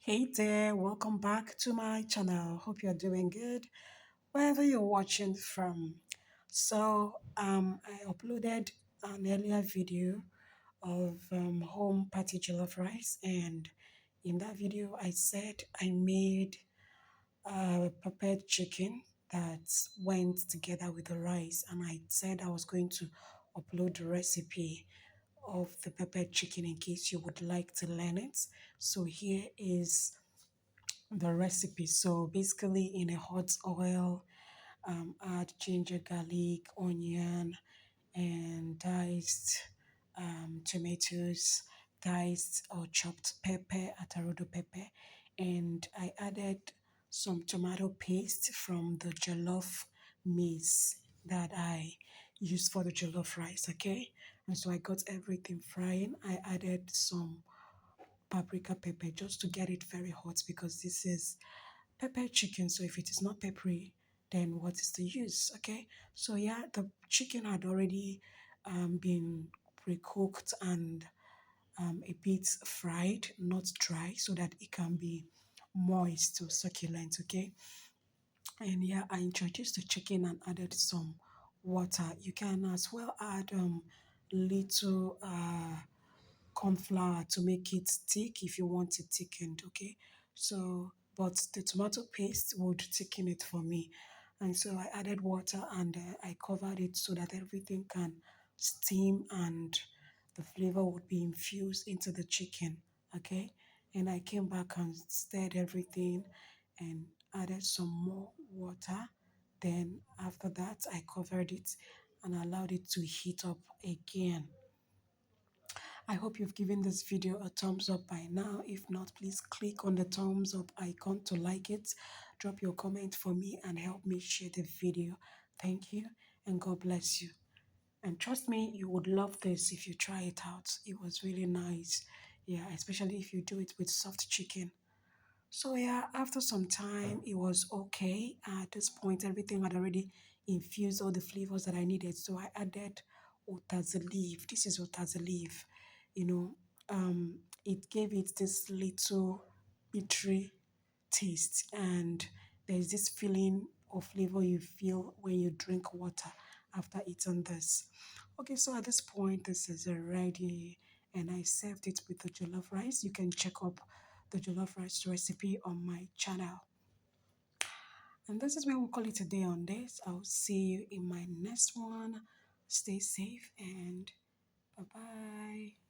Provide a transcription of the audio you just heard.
Hey there, welcome back to my channel. Hope you're doing good wherever you're watching from. I uploaded an earlier video of home party jollof rice, and in that video, I said I made prepared chicken that went together with the rice, and I said I was going to upload the recipe of the peppered chicken in case you would like to learn it. So here is the recipe. So basically, in a hot oil, add ginger, garlic, onion, and diced tomatoes, diced or chopped pepper, atarodo pepper, and I added some tomato paste from the jollof maize that I used for the jollof rice. Okay, and so I got everything frying. I added some paprika pepper just to get it very hot because this is pepper chicken. So if it is not peppery, then what is the use? Okay. So yeah, the chicken had already been pre-cooked and a bit fried, not dry, so that it can be moist or succulent. Okay. And yeah, I introduced the chicken and added some water. You can as well add little corn flour to make it thick if you want it thickened, okay? So, but the tomato paste would thicken it for me. And so I added water and I covered it so that everything can steam and the flavor would be infused into the chicken, okay? And I came back and stirred everything and added some more water. Then after that, I covered it and allowed it to heat up again. I hope you've given this video a thumbs up by now. If not, please click on the thumbs up icon to like it. Drop your comment for me and help me share the video. Thank you and God bless you. And trust me, you would love this if you try it out. It was really nice. Yeah, especially if you do it with soft chicken. So yeah, after some time, it was okay. At this point, everything had already infused all the flavors that I needed. So I added otazi leaf. This is otazi leaf. You know, it gave it this little bittery taste, and there's this feeling of flavor you feel when you drink water after eating this. Okay, so at this point, this is ready, and I served it with the jollof rice. You can check up the jollof rice recipe on my channel. And this is where we'll call it a day on this. I'll see you in my next one. Stay safe and bye bye.